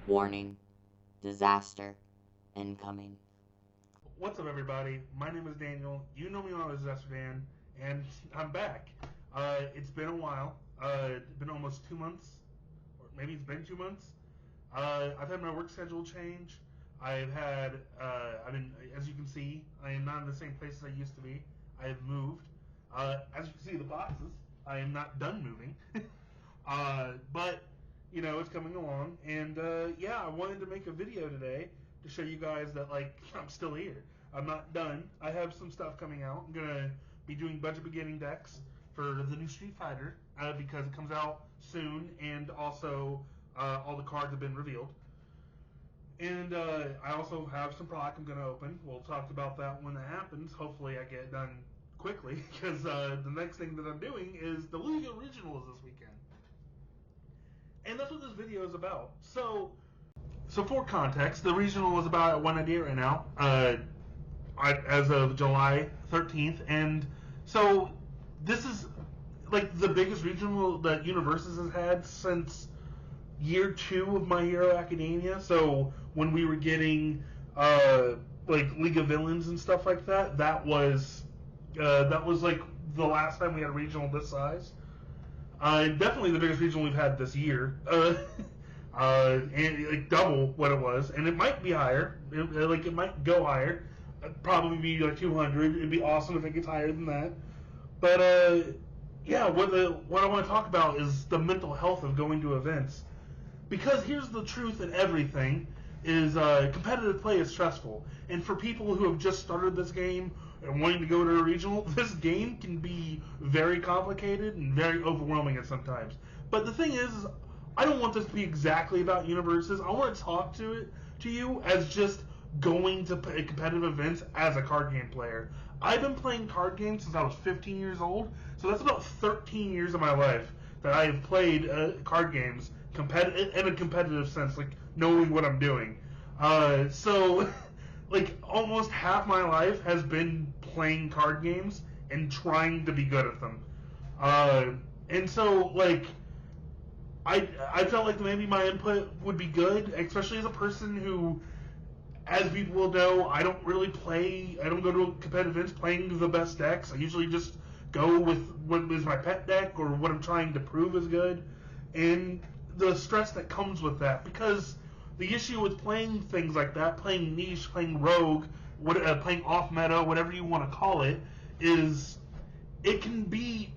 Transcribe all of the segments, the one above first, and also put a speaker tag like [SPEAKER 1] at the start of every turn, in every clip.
[SPEAKER 1] Warning, disaster incoming.
[SPEAKER 2] What's up, everybody? My name is Daniel. You know me as Disaster Dan, and I'm back. It's been a while. It's been almost 2 months, or maybe it's been 2 months. I've had my work schedule change. I've been, as you can see, I am not in the same place as I used to be. I have moved. As you can see, the boxes, I am not done moving. But, it's coming along. And, I wanted to make a video today to show you guys that, I'm still here. I'm not done. I have some stuff coming out. I'm going to be doing budget beginning decks for the new Street Fighter because it comes out soon, and also all the cards have been revealed. And I also have some product I'm going to open. We'll talk about that when that happens. Hopefully I get it done quickly, because the next thing that I'm doing is the Louisville Regionals this weekend. And that's what this video is about. So for context, the regional is about at 198 right now, as of July 13th. And so this is like the biggest regional that Universus has had since year 2 of My Hero Academia. So when we were getting League of Villains and stuff like that, that was like the last time we had a regional this size. Definitely the biggest regional we've had this year. And double what it was, and it might be higher. It might go higher. It'd probably be like 200. It'd be awesome if it gets higher than that. But what I want to talk about is the mental health of going to events, because here's the truth in everything: is competitive play is stressful, and for people who have just started this game and wanting to go to a regional, this game can be very complicated and very overwhelming at sometimes. But the thing is I don't want this to be exactly about Universus. I want to talk to you as just going to competitive events as a card game player. I've been playing card games since I was 15 years old, so that's about 13 years of my life that I have played card games in a competitive sense, knowing what I'm doing. So almost half my life has been playing card games and trying to be good at them. And so I felt like maybe my input would be good, especially as a person who, as people will know, I don't go to competitive events playing the best decks. I usually just go with what is my pet deck or what I'm trying to prove is good, and the stress that comes with that, because the issue with playing things like that, playing niche, playing rogue, playing off meta, whatever you want to call it, is it can be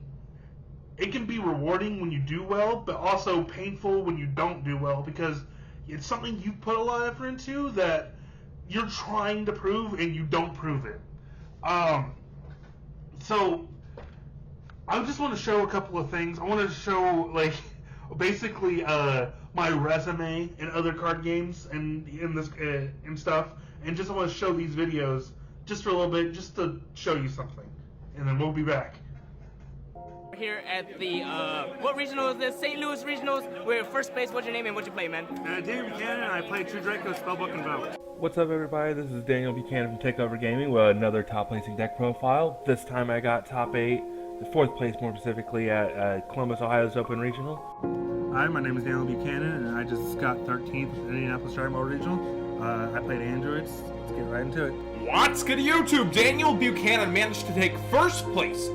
[SPEAKER 2] rewarding when you do well, but also painful when you don't do well, because it's something you put a lot of effort into that you're trying to prove and you don't prove it. So I just want to show a couple of things. I want to show basically my resume in other card games and and stuff, and just want to show these videos just for a little bit, just to show you something, and then we'll be back.
[SPEAKER 3] Here at the, what regional is this? St. Louis Regionals. We're in first place. What's your name and what you play, man?
[SPEAKER 2] Daniel Buchanan, I play True Draco, Spellbook, and Vote.
[SPEAKER 4] What's up, everybody? This is Daniel Buchanan from Takeover Gaming with another top placing deck profile. This time I got top 8, the 4th place more specifically at Columbus, Ohio's Open Regional.
[SPEAKER 5] Hi, my name is Daniel Buchanan, and I just got 13th at Indianapolis Dragon Ball Regional. I played androids. Let's get right into it.
[SPEAKER 6] What's good, YouTube? Daniel Buchanan managed to take first place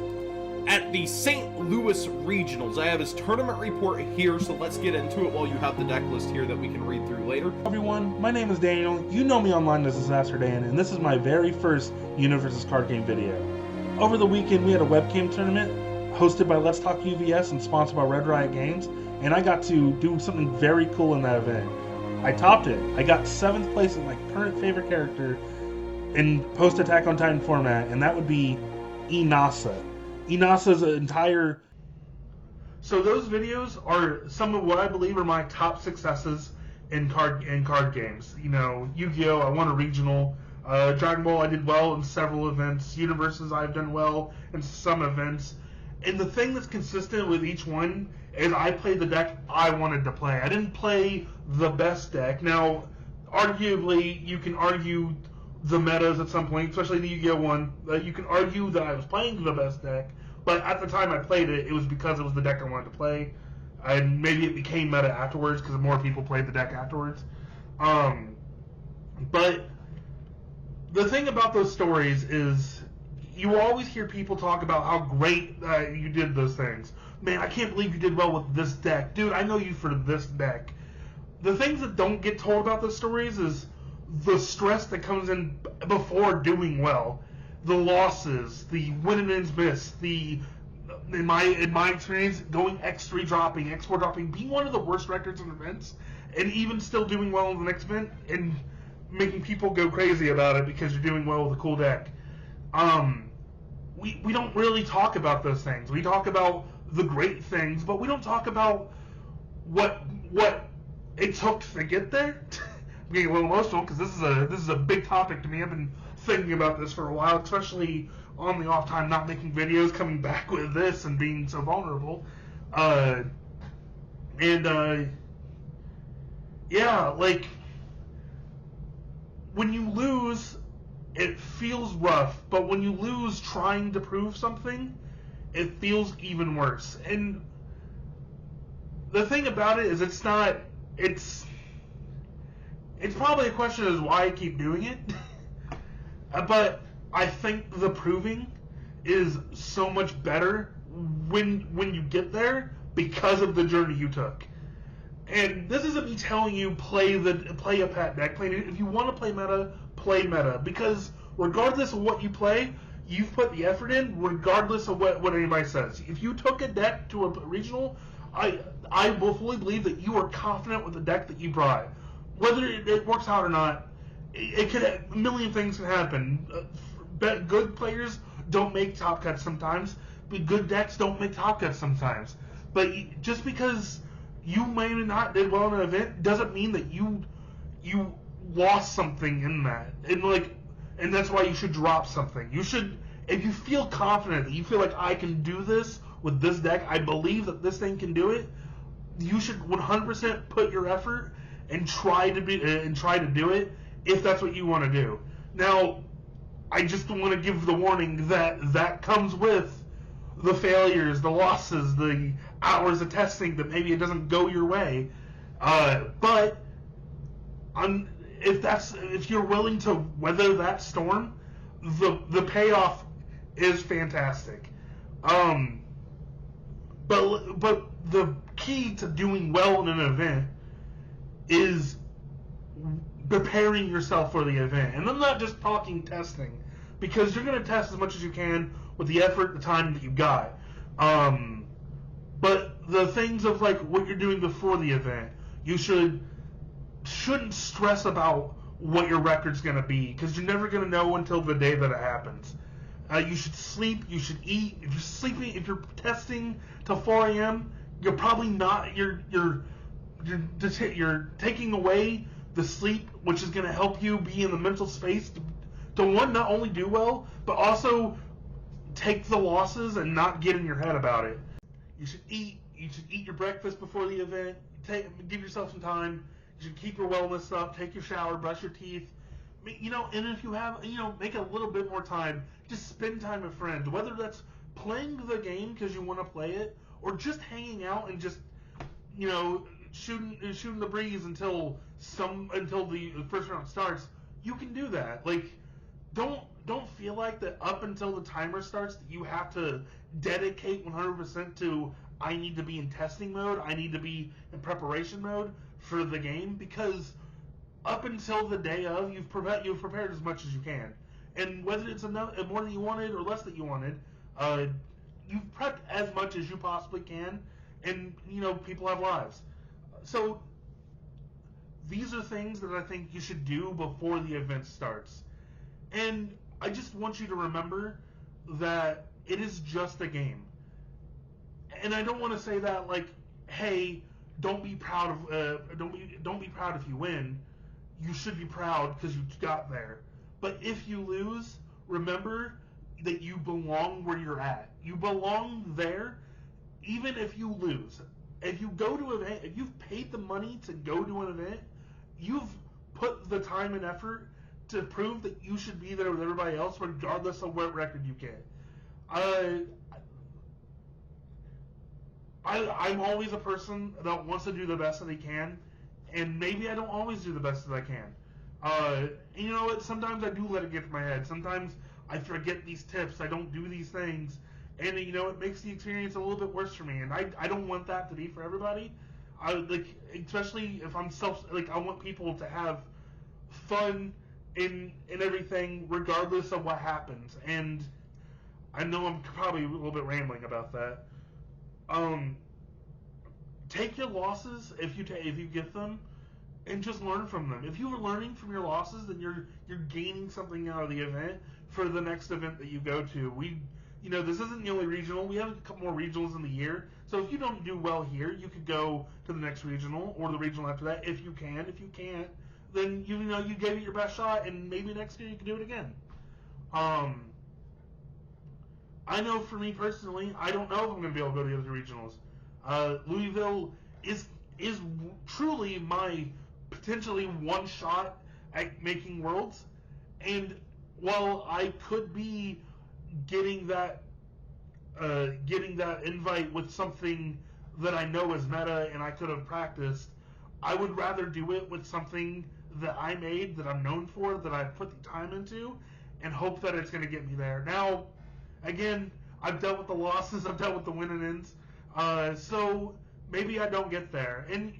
[SPEAKER 6] at the St. Louis Regionals. I have his tournament report here, so let's get into it while you have the deck list here that we can read through later.
[SPEAKER 2] Everyone, my name is Daniel. You know me online as Disaster Dan, and this is my very first Universus card game video. Over the weekend, we had a webcam tournament hosted by Let's Talk UVS and sponsored by Red Riot Games, and I got to do something very cool in that event. I topped it. I got 7th place in my current favorite character in post-Attack on Titan format, and that would be Inasa. Inasa's entire... So those videos are some of what I believe are my top successes in card games. Yu-Gi-Oh! I won a regional. Dragon Ball I did well in several events. Universus I've done well in some events. And the thing that's consistent with each one is I played the deck I wanted to play. I didn't play the best deck. Now, arguably, you can argue the metas at some point, especially the Yu-Gi-Oh! One. You can argue that I was playing the best deck, but at the time I played it, it was because it was the deck I wanted to play. and maybe it became meta afterwards because more people played the deck afterwards. But the thing about those stories is you always hear people talk about how great you did those things. Man, I can't believe you did well with this deck. Dude, I know you for this deck. The things that don't get told about those stories is the stress that comes in before doing well. The losses, the win and miss, in my experience, going X3 dropping, X4 dropping, being one of the worst records in events, and even still doing well in the next event, and making people go crazy about it because you're doing well with a cool deck. We don't really talk about those things. We talk about the great things, but we don't talk about what it took to get there. I'm getting a little emotional because this is a big topic to me. I've been thinking about this for a while, especially on the off time, not making videos, coming back with this and being so vulnerable. Yeah, like, when you lose, it feels rough, but when you lose trying to prove something, it feels even worse. And the thing about it is it's probably a question is why I keep doing it. But I think the proving is so much better when you get there because of the journey you took. And this isn't me telling you play a pet deck. If you want to play meta, because regardless of what you play, you've put the effort in, regardless of what anybody says. If you took a deck to a regional, I will fully believe that you are confident with the deck that you brought. Whether it works out or not, a million things can happen. Good players don't make top cuts sometimes, but good decks don't make top cuts sometimes. But just because you may not did well in an event doesn't mean that you lost something in that. And that's why you should drop something. You should, if you feel confident that you feel like I can do this with this deck, I believe that this thing can do it, you should 100% put your effort and try to do it if that's what you want to do. Now, I just want to give the warning that comes with the failures, the losses, the hours of testing that maybe it doesn't go your way. But if you're willing to weather that storm, the payoff is fantastic. But the key to doing well in an event is preparing yourself for the event. And I'm not just talking testing, because you're going to test as much as you can with the effort, the time that you got. But the things of like what you're doing before the event, you shouldn't stress about what your record's going to be, because you're never going to know until the day that it happens. You should sleep, you should eat. If you're sleeping, if you're testing till 4 a.m., you're probably not. You're taking away the sleep, which is going to help you be in the mental space to one, not only do well, but also take the losses and not get in your head about it. You should eat your breakfast before the event. Give yourself some time. You should keep your wellness up. Take your shower. Brush your teeth. And if you have, make a little bit more time. Just spend time with friends. Whether that's playing the game because you want to play it, or just hanging out and just, shooting the breeze until the first round starts. You can do that. Like, don't feel like that up until the timer starts that you have to dedicate 100% to, I need to be in testing mode, I need to be in preparation mode for the game, because up until the day of, you've prepared as much as you can. And whether it's enough, more than you wanted or less than you wanted, you've prepped as much as you possibly can, and people have lives. So these are things that I think you should do before the event starts. And I just want you to remember that it is just a game. And I don't want to say that like, hey, don't be proud of don't be proud if you win. You should be proud because you got there. But if you lose, remember that you belong where you're at. You belong there, even if you lose. If you go to an event, if you've paid the money to go to an event, you've put the time and effort to prove that you should be there with everybody else, regardless of what record you get. I'm always a person that wants to do the best that they can, and maybe I don't always do the best that I can. You know what? Sometimes I do let it get to my head. Sometimes I forget these tips. I don't do these things, and you know, it makes the experience a little bit worse for me. And I don't want that to be for everybody. Especially if I'm I want people to have fun in everything, regardless of what happens. And I know I'm probably a little bit rambling about that. Take your losses if you get them, and just learn from them. If you were learning from your losses, then you're gaining something out of the event for the next event that you go to. This isn't the only regional. We have a couple more regionals in the year. So if you don't do well here, you could go to the next regional or the regional after that if you can. If you can't, then you gave it your best shot, and maybe next year you can do it again. I know for me personally, I don't know if I'm going to be able to go to the other regionals. Louisville is truly my potentially one shot at making worlds, and while I could be getting that invite with something that I know is meta and I could have practiced, I would rather do it with something that I made, that I'm known for, that I've put the time into, and hope that it's going to get me there. Now, again, I've dealt with the losses, I've dealt with the win and ends, so maybe I don't get there. And,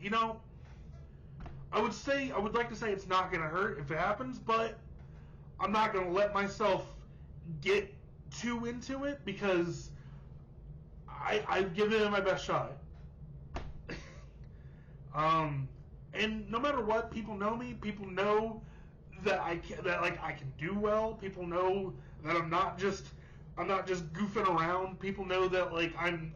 [SPEAKER 2] I would like to say it's not going to hurt if it happens, but I'm not going to let myself get too into it, because I've given it my best shot. And no matter what, people know me. People know that I can do well. People know that I'm not just goofing around. People know that I'm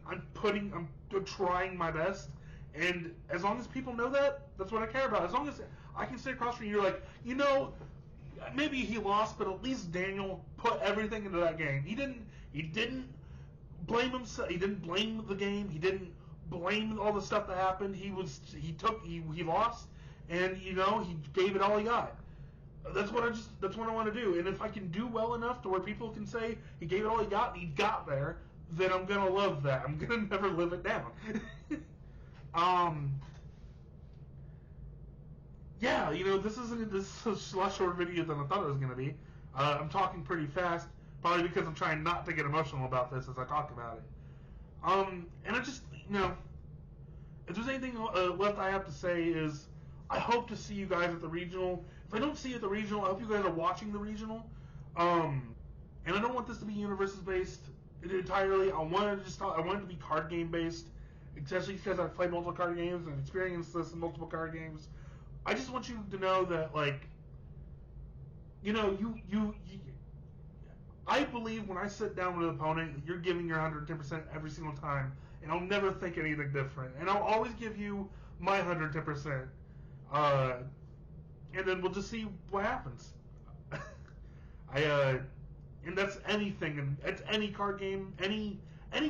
[SPEAKER 2] trying my best. And as long as people know that, that's what I care about. As long as I can sit across from you, maybe he lost, but at least Daniel put everything into that game. He didn't blame himself. He didn't blame the game. He didn't blame all the stuff that happened. He lost, and he gave it all he got. That's what I want to do. And if I can do well enough to where people can say he gave it all he got and he got there, then I'm gonna love that. I'm gonna never live it down. Yeah, this is a lot shorter video than I thought it was gonna be. I'm talking pretty fast, probably because I'm trying not to get emotional about this as I talk about it. And I just, if there's anything left I have to say is, I hope to see you guys at the regional. If I don't see you at the regional, I hope you guys are watching the regional. And I don't want this to be Universus based entirely. I want it to be card game based, especially because I've played multiple card games and experienced this in multiple card games. I just want you to know that, I believe when I sit down with an opponent, you're giving your 110% every single time, and I'll never think anything different. And I'll always give you my 110%. And then we'll just see what happens. And that's anything, and it's any card game, any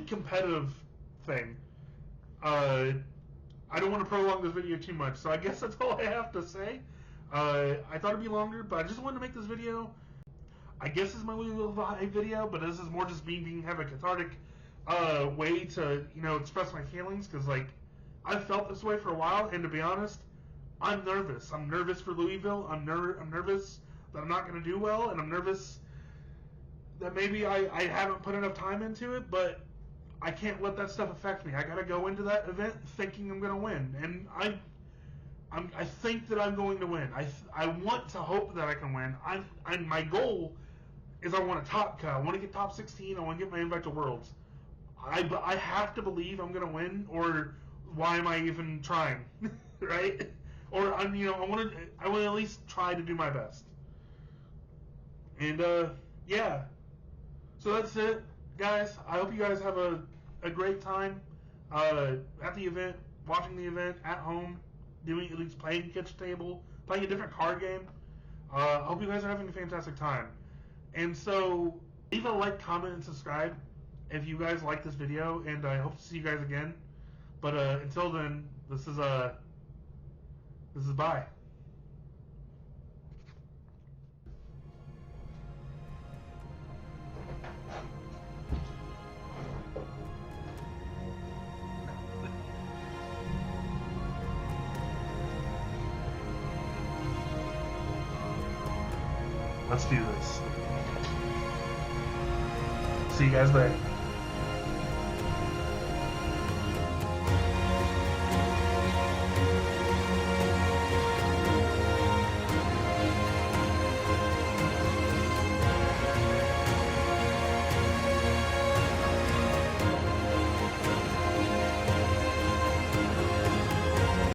[SPEAKER 2] competitive thing. I don't want to prolong this video too much, so I guess that's all I have to say. I thought it'd be longer, but I just wanted to make this video. I guess this is my Louisville Hype video, but this is more just me having a cathartic way to express my feelings, because I've felt this way for a while, and to be honest, I'm nervous. I'm nervous for Louisville. I'm nervous that I'm not going to do well, and I'm nervous that maybe I haven't put enough time into it, but I can't let that stuff affect me. I got to go into that event thinking I'm going to win, and I think that I'm going to win. I want to hope that I can win. My goal is I want a top cut. I want to get top 16. I want to get my invite to Worlds. I have to believe I'm going to win, or why am I even trying, right? Or I want to at least try to do my best. And yeah. So that's it, guys. I hope you guys have a great time at the event, watching the event at home, at least playing kitchen table, playing a different card game. I hope you guys are having a fantastic time. And so leave a like, comment, and subscribe if you guys like this video, and I hope to see you guys again. But until then, this is bye. Let's do this. See you guys there.